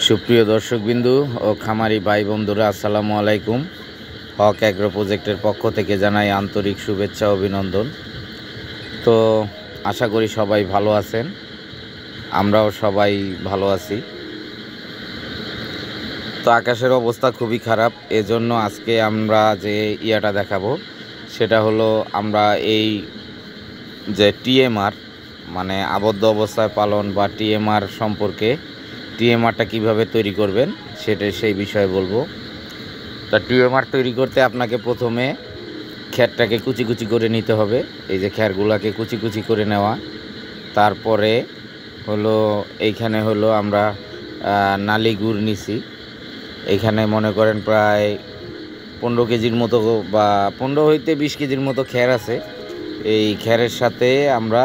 সুপ্রিয় দর্শকবিন্দু ও খামারি ভাই বন্ধুরা, আসসালামু আলাইকুম। হক অ্যাগ্রো প্রজেক্টের পক্ষ থেকে জানাই আন্তরিক শুভেচ্ছা অভিনন্দন। তো আশা করি সবাই ভালো আছেন, আমরাও সবাই ভালো আছি। তো আকাশের অবস্থা খুবই খারাপ, এজন্য আজকে আমরা যে ইয়াটা দেখাবো সেটা হলো আমরা এই যে টিএমআর মানে আবদ্ধ অবস্থায় পালন বা টিএমআর সম্পর্কে, টিএমআরটা কীভাবে তৈরি করবেন সেই বিষয়ে বলবো। তা টিএমআর তৈরি করতে আপনাকে প্রথমে খ্যারটাকে কুচি কুচি করে নিতে হবে। এই যে খ্যারগুলাকে কুচি কুচি করে নেওয়া, তারপরে হলো এইখানে হলো আমরা নালি গুড় নিছি। এইখানে মনে করেন প্রায় 15 কেজির মতো বা 15 হইতে 20 কেজির মতো খ্যার আছে। এই খ্যারের সাথে আমরা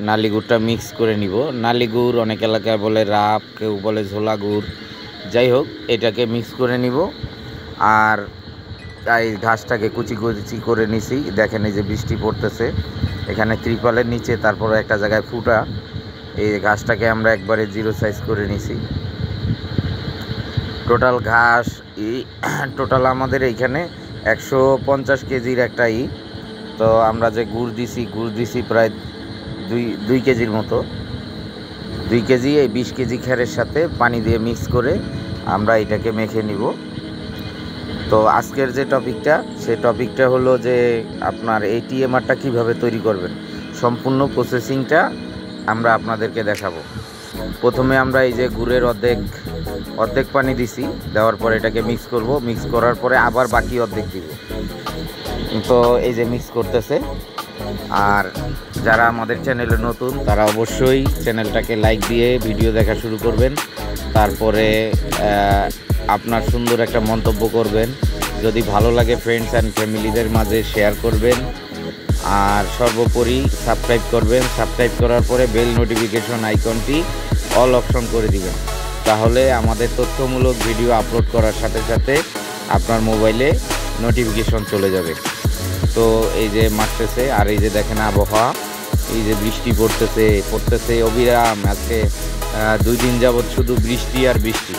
নালি গুড়টা মিক্স করে নিব। নালি গুড় অনেক এলাকায় বলে রাপ, কেউ বলে ঝোলা গুড়, যাই হোক এটাকে মিক্স করে নিব। আর এই ঘাসটাকে কুচি কুচি করে নিছি। দেখেন এই যে বৃষ্টি পড়তেছে, এখানে ত্রিপালের নিচে তারপরে একটা জায়গায় ফুটা, এই ঘাসটাকে আমরা একবারে 0 সাইজ করে নিছি। টোটাল ঘাস টোটাল আমাদের এইখানে 150 কেজির একটা তো আমরা যে গুড় দিছি প্রায় 2 কেজির মতো। 2 কেজি এই 20 কেজি খ্যারের সাথে পানি দিয়ে মিক্স করে আমরা এটাকে মেখে নিব। তো আজকের যে টপিকটা, সেই টপিকটা হলো যে আপনার এই টিএমআরটা কীভাবে তৈরি করবেন, সম্পূর্ণ প্রসেসিংটা আমরা আপনাদেরকে দেখাবো। প্রথমে আমরা এই যে গুড়ের অর্ধেক পানি দিছি, দেওয়ার পরে এটাকে মিক্স করব। মিক্স করার পরে আবার বাকি অর্ধেক দিব। তো এই যে মিক্স করতেছে। আর যারা আমাদের চ্যানেলে নতুন তারা অবশ্যই চ্যানেলটাকে লাইক দিয়ে ভিডিও দেখা শুরু করবেন। তারপরে আপনার সুন্দর একটা মন্তব্য করবেন, যদি ভালো লাগে ফ্রেন্ডস অ্যান্ড ফ্যামিলিদের মাঝে শেয়ার করবেন। আর সর্বোপরি সাবস্ক্রাইব করবেন। সাবস্ক্রাইব করার পরে বেল নোটিফিকেশন আইকনটি অল অপশন করে দিবেন, তাহলে আমাদের তথ্যমূলক ভিডিও আপলোড করার সাথে সাথে আপনার মোবাইলে নোটিফিকেশন চলে যাবে। তো এই যে মারতেছে, আর এই যে দেখেন আবহাওয়া, এই যে বৃষ্টি পড়তেছে অবিরাম। আজকে 2 দিন যাবৎ শুধু বৃষ্টি আর বৃষ্টি,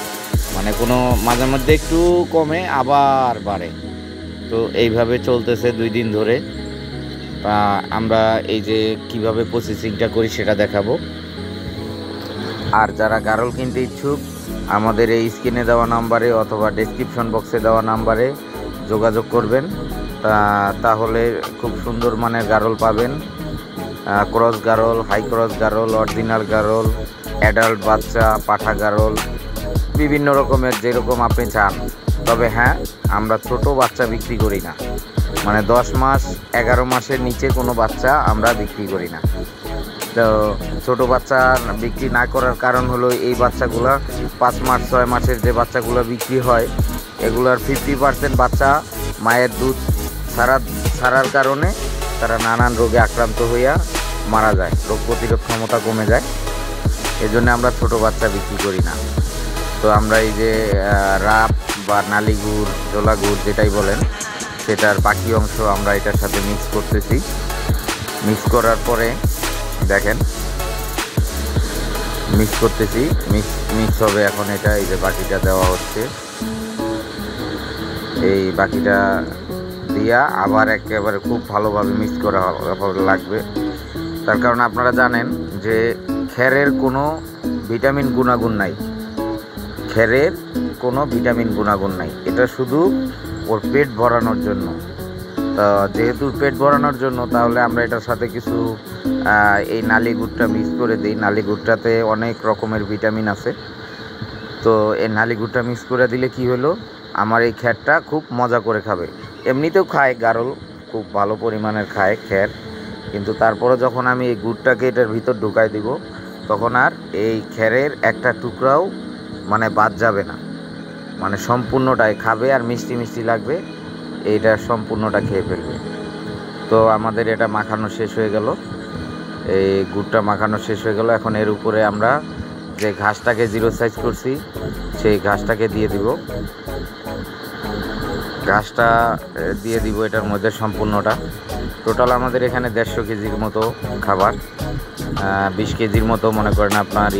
মানে কোনো মাঝে মধ্যে একটু কমে আবার বাড়ে। তো এইভাবে চলতেছে 2 দিন ধরে। আমরা এই যে কিভাবে প্রসেসিংটা করি সেটা দেখাবো। আর যারা গারল কিনতে ইচ্ছুক, আমাদের এই স্ক্রিনে দেওয়া নাম্বারে অথবা ডেসক্রিপশন বক্সে দেওয়া নাম্বারে যোগাযোগ করবেন। তাহলে খুব সুন্দর মানের গারল পাবেন। ক্রস গারল, হাই ক্রস গারল, অরিজিনাল গারল, অ্যাডাল্ট বাচ্চা, পাঠা গারল, বিভিন্ন রকমের যেরকম আপনি চান। তবে হ্যাঁ, আমরা ছোট বাচ্চা বিক্রি করি না, মানে 10 মাস 11 মাসের নিচে কোনো বাচ্চা আমরা বিক্রি করি না। তো ছোটো বাচ্চা বিক্রি না করার কারণ হলো এই বাচ্চাগুলা 5 মাস 6 মাসের যে বাচ্চাগুলো বিক্রি হয়, এগুলার 50% বাচ্চা মায়ের দুধ ছাড়ার কারণে তারা নানান রোগে আক্রান্ত হইয়া মারা যায়, রোগ প্রতিরোধ ক্ষমতা কমে যায়। এজন্য আমরা ছোট বাচ্চা বিক্রি করি না। তো আমরা এই যে রাপ বা নালি গুড়, ঝোলা গুড় যেটাই বলেন, সেটার বাকি অংশ আমরা এটার সাথে মিক্স করতেছি। মিক্স করার পরে দেখেন মিক্স করতেছি, মিক্স হবে এখন। এটা এই যে বাকিটা দেওয়া হচ্ছে, এই বাকিটা দিয়া আবার একেবারে খুব ভালোভাবে মিক্স করা লাগবে। তার কারণ আপনারা জানেন যে খ্যারের কোনো ভিটামিন গুণাগুণ নাই, খ্যারের কোনো ভিটামিন গুণাগুণ নাই। এটা শুধু ওর পেট ভরানোর জন্য। তো যেহেতু পেট ভরানোর জন্য, তাহলে আমরা এটার সাথে কিছু এই নালি গুড়টা মিক্স করে দিই। নালি গুড়টাতে অনেক রকমের ভিটামিন আছে। তো এই নালি গুড়টা মিক্স করে দিলে কি হলো, আমার এই খ্যারটা খুব মজা করে খাবে। এমনিতেও খায় গারল, খুব ভালো পরিমাণের খায় খ্যার, কিন্তু তারপরে যখন আমি এই গুড়টাকে এটার ভিতর ঢুকাই দিব, তখন আর এই খ্যারের একটা টুকরাও মানে বাদ যাবে না, মানে সম্পূর্ণটাই খাবে। আর মিষ্টি মিষ্টি লাগবে, এইটা সম্পূর্ণটা খেয়ে ফেলবে। তো আমাদের এটা মাখানো শেষ হয়ে গেল, এই গুড়টা মাখানো শেষ হয়ে গেল। এখন এর উপরে আমরা যে ঘাসটাকে 0 সাইজ করছি, সেই ঘাসটাকে দিয়ে দিব। ঘাসটা দিয়ে দিব এটার মধ্যে সম্পূর্ণটা। টোটাল আমাদের এখানে 150 কেজির মতো খাবার, 20 কেজির মতো মনে করেন আপনার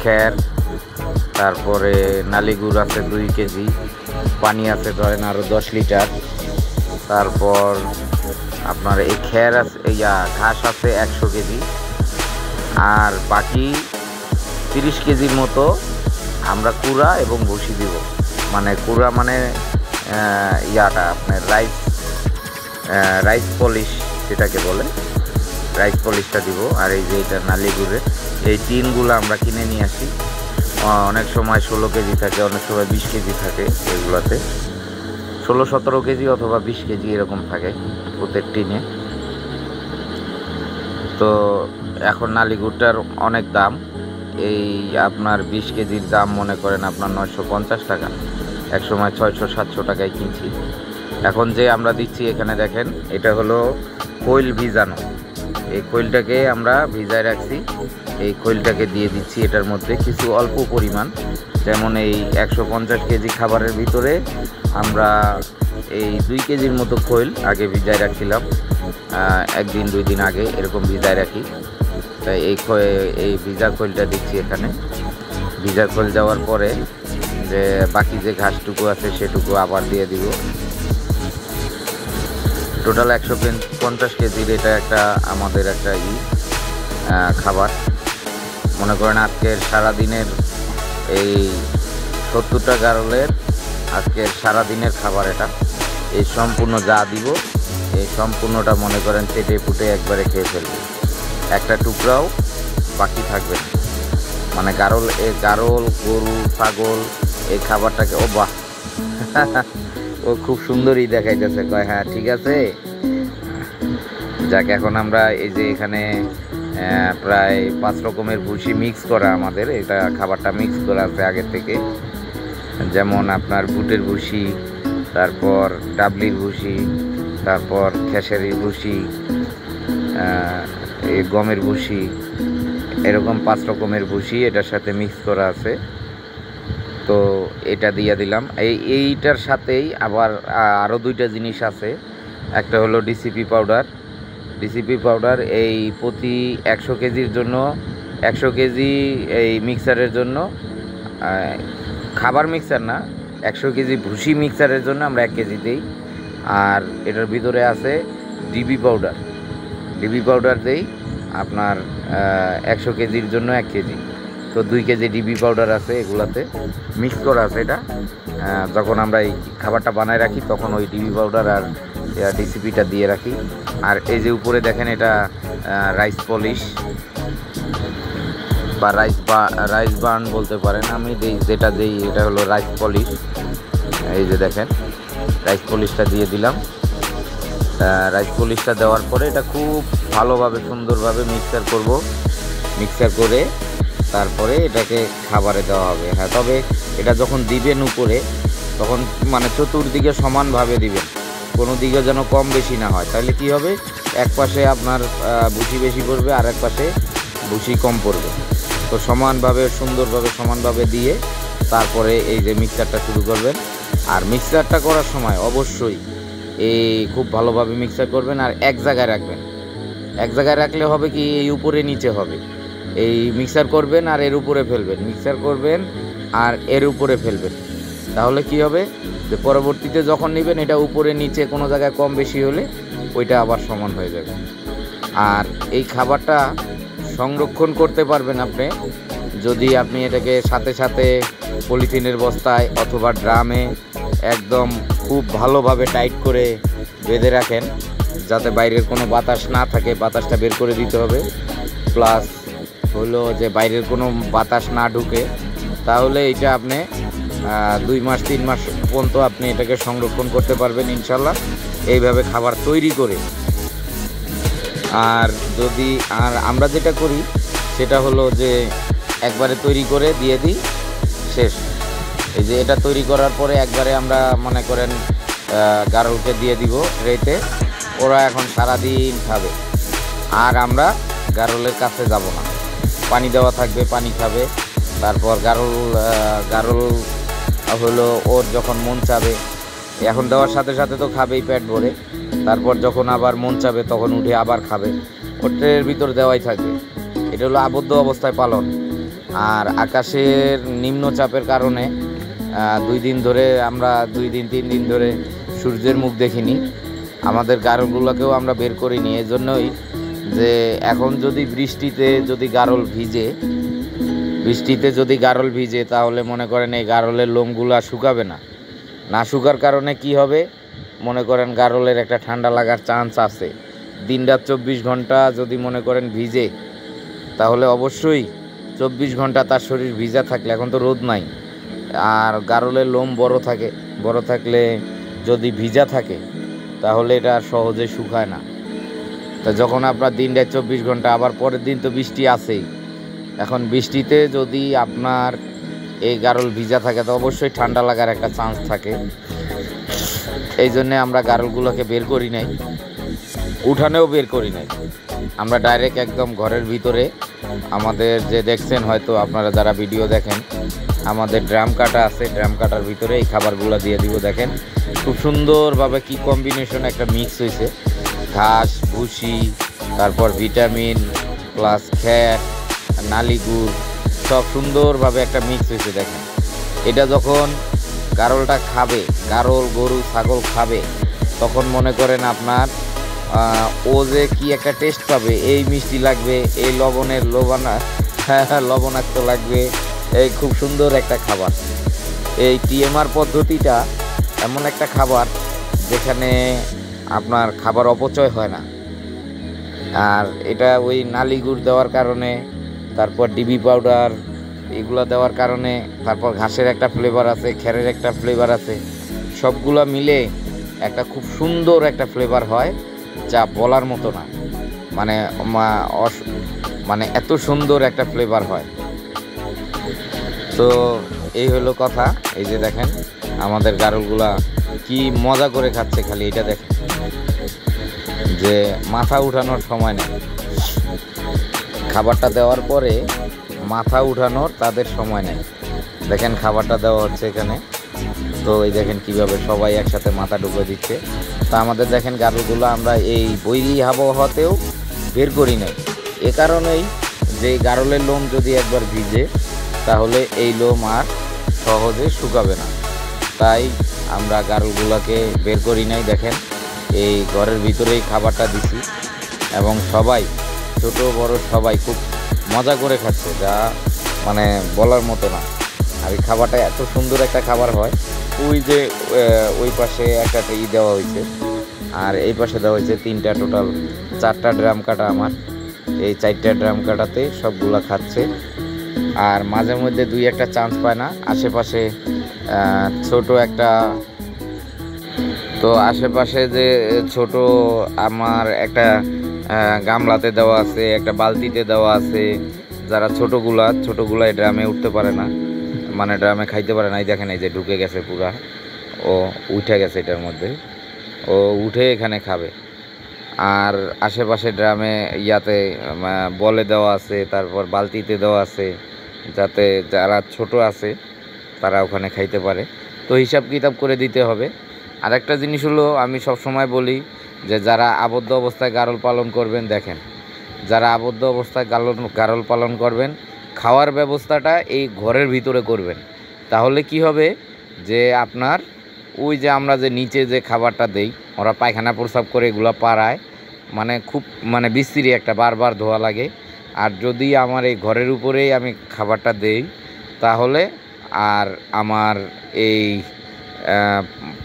খ্যার, তারপরে নালি গুড় আছে 2 কেজি, পানি আছে ধরেন আরও 10 লিটার। তারপর আপনার এই খের আছে, ঘাস আছে 100 কেজি। আর বাকি 30 কেজির মতো আমরা কুড়া এবং ভুসি দিব। মানে কুড়া মানে আপনার রাইস পলিশ যেটাকে বলে, রাইস পলিশটা দিব। আর এই যে এটা নালি গুড়ের এই টিনগুলো আমরা কিনে নিয়ে আসি। অনেক সময় 16 কেজি থাকে, অনেক সময় 20 কেজি থাকে। এগুলোতে 16-17 কেজি অথবা 20 কেজি এরকম থাকে প্রত্যেক টিনে। তো এখন নালি গুড়টার অনেক দাম। এই আপনার 20 কেজির দাম মনে করেন আপনার 950 টাকা, এক সময় 600-700 টাকায় কিনছি। এখন যে আমরা দিচ্ছি এখানে দেখেন, এটা হলো খৈল ভিজানো। এই খৈলটাকে আমরা ভিজায় রাখছি, এই খৈলটাকে দিয়ে দিচ্ছি এটার মধ্যে কিছু অল্প পরিমাণ। যেমন এই 150 কেজি খাবারের ভিতরে আমরা এই 2 কেজির মতো খৈল আগে ভিজায় রাখছিলাম, 1 দিন 2 দিন আগে এরকম ভিজায় রাখি। তাই এই ভিজা খৈলটা দিচ্ছি এখানে। ভিজা খৈল দেওয়ার পরে যে বাকি যে ঘাসটুকু আছে সেটুকু আবার দিয়ে দিব। টোটাল 150 কেজির এটা একটা আমাদের একটা খাবার। মনে করেন আজকের সারাদিনের এই 70টা গারলের আজকের সারাদিনের খাবার এটা। এই সম্পূর্ণ যা দিব এই সম্পূর্ণটা মনে করেন চেটে ফুটে একবারে খেয়ে ফেলবে, একটা টুকরাও বাকি থাকবে না। মানে গারল গরু ছাগল এই খাবারটাকে ও বাহ ও খুব সুন্দরই দেখাইতেছে, কয় হ্যাঁ ঠিক আছে। যাক, এখন আমরা এই যে এখানে প্রায় 5 রকমের ভুসি মিক্স করা, আমাদের এটা খাবারটা মিক্স করা আছে আগে থেকে। যেমন আপনার বুটের ভুসি, তারপর ডাবলির ভুসি, তারপর খেসারির ভুসি, এই গমের ভুসি, এরকম 5 রকমের ভুসি এটার সাথে মিক্স করা আছে। তো এটা দিয়ে দিলাম। এইটার সাথেই আবার আরও 2টা জিনিস আছে। একটা হলো ডিসিপি পাউডার। ডিসিপি পাউডার এই প্রতি 100 কেজির জন্য 100 কেজি এই মিক্সারের জন্য, খাবার মিক্সার না, 100 কেজি ভুসি মিক্সারের জন্য আমরা 1 কেজি দিই। আর এটার ভিতরে আছে ডিবি পাউডার। ডিবি পাউডার দেই আপনার 100 কেজির জন্য 1 কেজি। তো 2 কেজি ডিবি পাউডার আছে, এগুলাতে মিক্স করা আছে। এটা যখন আমরা এই খাবারটা বানায় রাখি তখন ওই ডিবি পাউডার আর ডিসিপিটা দিয়ে রাখি। আর এই যে উপরে দেখেন এটা রাইস পলিশ বা রাইস বার্ন বলতে পারেন। আমি যেটা দিই এটা হলো রাইস পলিশ। এই যে দেখেন রাইস পলিশটা দিয়ে দিলাম। রাইস পলিশটা দেওয়ার পরে এটা খুব ভালোভাবে সুন্দরভাবে মিক্সার করব। মিক্সার করে তারপরে এটাকে খাবারে দেওয়া হবে। হ্যাঁ, তবে এটা যখন দিবেন উপরে তখন মানে চতুর্দিকে সমানভাবে দিবেন, কোনো দিকে যেন কম বেশি না হয়। তাহলে কি হবে, এক পাশে আপনার ভুসি বেশি পড়বে আর এক পাশে ভুসি কম পড়বে। তো সমানভাবে সুন্দরভাবে সমানভাবে দিয়ে তারপরে এই যে মিক্সারটা শুরু করবেন। আর মিক্সারটা করার সময় অবশ্যই এই খুব ভালোভাবে মিক্সার করবেন আর এক জায়গায় রাখবেন। এক জায়গায় রাখলে হবে কি, এই উপরে নিচে হবে। এই মিক্সার করবেন আর এর উপরে ফেলবেন, মিক্সার করবেন আর এর উপরে ফেলবেন। তাহলে কি হবে যে পরবর্তীতে যখন নেবেন এটা উপরে নিচে কোনো জায়গায় কম বেশি হলে ওইটা আবার সমান হয়ে যাবে। আর এই খাবারটা সংরক্ষণ করতে পারবেন আপনি যদি আপনি এটাকে সাথে সাথে পলিথিনের বস্তায় অথবা ড্রামে একদম খুব ভালোভাবে টাইট করে বেঁধে রাখেন, যাতে বাইরের কোনো বাতাস না থাকে। বাতাসটা বের করে দিতে হবে, প্লাস হলো যে বাইরের কোনো বাতাস না ঢুকে। তাহলে এটা আপনি 2 মাস 3 মাস পর্যন্ত আপনি এটাকে সংরক্ষণ করতে পারবেন ইনশাল্লাহ, এইভাবে খাবার তৈরি করে। আর আমরা যেটা করি সেটা হলো যে একবারে তৈরি করে দিয়ে দিই, শেষ। এই যে এটা তৈরি করার পরে একবারে আমরা মনে করেন গারলকে দিয়ে দিব ট্রেতে, ওরা এখন সারাদিন খাবে। আর আমরা গারলের কাছে যাব না, পানি দেওয়া থাকবে, পানি খাবে। তারপর গারল হলো ওর যখন মন চাবে, এখন দেওয়ার সাথে সাথে তো খাবেই পেট ভরে। তারপর যখন আবার মন চাবে তখন উঠে আবার খাবে, ওর ট্রের ভিতর দেওয়াই থাকবে। এটা হলো আবদ্ধ অবস্থায় পালন। আর আকাশের নিম্নচাপের কারণে 2 দিন ধরে আমরা 2 দিন 3 দিন ধরে সূর্যের মুখ দেখিনি। আমাদের গারলগুলোকেও আমরা বের করিনি। এই জন্যই যে এখন যদি বৃষ্টিতে যদি গারল ভিজে তাহলে মনে করেন এই গারলের লোমগুলা শুকাবে না। না শুকার কারণে কি হবে, মনে করেন গারলের একটা ঠান্ডা লাগার চান্স আছে। দিনরাত 24 ঘন্টা যদি মনে করেন ভিজে, তাহলে অবশ্যই 24 ঘন্টা তার শরীর ভিজা থাকলে, এখন তো রোদ নাই, আর গারলের লোম বড় থাকলে যদি ভিজা থাকে তাহলে এটা সহজে শুকায় না। তা যখন আপনার দিনরাত 24 ঘন্টা, আবার পরের দিন তো বৃষ্টি আছেই, এখন বৃষ্টিতে যদি আপনার এই গারল ভিজা থাকে তো অবশ্যই ঠান্ডা লাগার একটা চান্স থাকে। এই জন্যে আমরা গারলগুলোকে বের করি নাই, উঠানেও বের করি নাই। আমরা ডাইরেক্ট একদম ঘরের ভিতরে আমাদের যে দেখছেন হয়তো আপনারা যারা ভিডিও দেখেন, আমাদের ড্রাম কাটা আছে, ড্রাম কাটার ভিতরে এই খাবারগুলো দিয়ে দিব। দেখেন খুব সুন্দরভাবে কি কম্বিনেশন একটা মিক্স হয়েছে, ঘাস, ভুসি, তারপর ভিটামিন প্লাস খ্যার, নালি গুড়, সব সুন্দরভাবে একটা মিক্স হয়েছে। দেখেন এটা যখন গারলটা খাবে, গারল গরু ছাগল খাবে, তখন মনে করেন আপনার ও যে কি একটা টেস্ট পাবে, এই মিষ্টি লাগবে, এই লবণাক্ত লাগবে, এই খুব সুন্দর একটা খাবার। এই টিএমআর পদ্ধতিটা এমন একটা খাবার যেখানে আপনার খাবার অপচয় হয় না। আর এটা ওই নালি গুড় দেওয়ার কারণে, তারপর ডিবি পাউডার এগুলো দেওয়ার কারণে, তারপর ঘাসের একটা ফ্লেভার আছে, খ্যারের একটা ফ্লেভার আছে, সবগুলো মিলে একটা খুব সুন্দর একটা ফ্লেভার হয়, যা বলার মতো না। মানে এত সুন্দর একটা ফ্লেভার হয়। তো এই হলো কথা। এই যে দেখেন আমাদের গারলগুলা কি মজা করে খাচ্ছে, খালি এটা দেখেন যে মাথা উঠানোর সময় নেই। খাবারটা দেওয়ার পরে মাথা উঠানোর তাদের সময় নেই। দেখেন খাবারটা দেওয়া হচ্ছে এখানে, তো এই দেখেন কিভাবে সবাই একসাথে মাথা ঢুকে দিচ্ছে। তা আমাদের দেখেন গারলগুলো আমরা এই বৈরী আবহাওয়াতেও বের করি নাই, এ কারণেই যে গারলের লোম যদি একবার ভিজে তাহলে এই লোম আর সহজে শুকাবে না, তাই আমরা গারলগুলোকে বের করি নাই। দেখেন এই ঘরের ভিতরেই খাবারটা দিছি এবং সবাই ছোট বড় সবাই খুব মজা করে খাচ্ছে, যা মানে বলার মতো না। আর এই খাবারটা এত সুন্দর একটা খাবার হয়। ওই যে ওই পাশে একটা দেওয়া হয়েছে, আর এই পাশে দেওয়া হয়েছে 3টা, টোটাল 4টা ড্রাম কাটা আমার। এই 4টা ড্রাম কাটাতে সবগুলা খাচ্ছে। আর মাঝে মধ্যে 2-1টা চান্স পায় না, আশেপাশে ছোট একটা, তো আশেপাশে যে ছোট আমার একটা গামলাতে দেওয়া আছে, একটা বালতিতে দেওয়া আছে। যারা ছোটোগুলা ড্রামে উঠতে পারে না, মানে ড্রামে খাইতে পারে না, এই দেখেন এই যে ঢুকে গেছে পুরা, ও উঠে গেছে এটার মধ্যে, ও উঠে এখানে খাবে। আর আশেপাশে ড্রামে বলে দেওয়া আছে, তারপর বালতিতে দেওয়া আছে, যাতে যারা ছোট আছে তারা ওখানে খাইতে পারে। তো হিসাব কিতাব করে দিতে হবে। আর একটা জিনিস হলো, আমি সব সময় বলি যে যারা আবদ্ধ অবস্থায় গারল পালন করবেন, দেখেন যারা আবদ্ধ অবস্থায় গারল পালন করবেন, খাওয়ার ব্যবস্থাটা এই ঘরের ভিতরে করবেন। তাহলে কি হবে যে আপনার ওই যে আমরা যে নিচে যে খাবারটা দেই, ওরা পায়খানা প্রস্রাব করে এগুলো পাড়ায়, মানে খুব বিশ্রী একটা, বারবার ধোয়া লাগে। আর যদি আমার এই ঘরের উপরেই আমি খাবারটা দেই, তাহলে আর আমার এই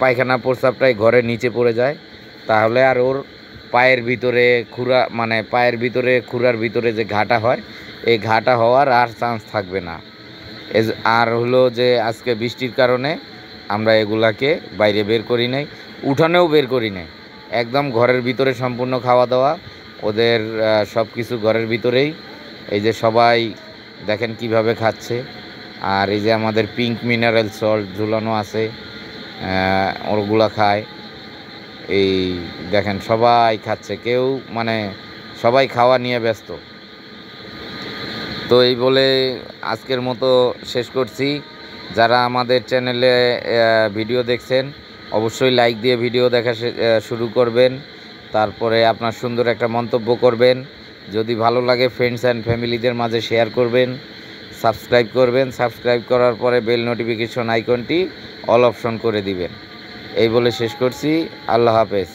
পায়খানা প্রস্রাবটাই ঘরের নিচে পড়ে যায়, তাহলে আর ওর পায়ের ভিতরে খুরার ভিতরে যে ঘাটা হয়, এই ঘাটা হওয়ার আর চান্স থাকবে না। আর হলো যে আজকে বৃষ্টির কারণে আমরা এগুলাকে বাইরে বের করি নাই, উঠানেও বের করি নাই, একদম ঘরের ভিতরে সম্পূর্ণ খাওয়া দাওয়া ওদের, সব কিছু ঘরের ভিতরেই। এই যে সবাই দেখেন কিভাবে খাচ্ছে। আর এই যে আমাদের পিঙ্ক মিনারেল সল্ট ঝুলানো আছে, ওগুলা খায়। এই দেখেন সবাই খাচ্ছে, কেউ সবাই খাওয়া নিয়ে ব্যস্ত। তো এই বলে আজকের মতো শেষ করছি। যারা আমাদের চ্যানেলে ভিডিও দেখছেন অবশ্যই লাইক দিয়ে ভিডিও দেখা শুরু করবেন, তারপরে আপনার সুন্দর একটা মন্তব্য করবেন। যদি ভালো লাগে ফ্রেন্ডস অ্যান্ড ফ্যামিলিদের মাঝে শেয়ার করবেন, সাবস্ক্রাইব করবেন, সাবস্ক্রাইব করার পরে বেল নোটিফিকেশন আইকনটি অল অপশন করে দিবেন। এই বলে শেষ করছি। আল্লাহ হাফেজ।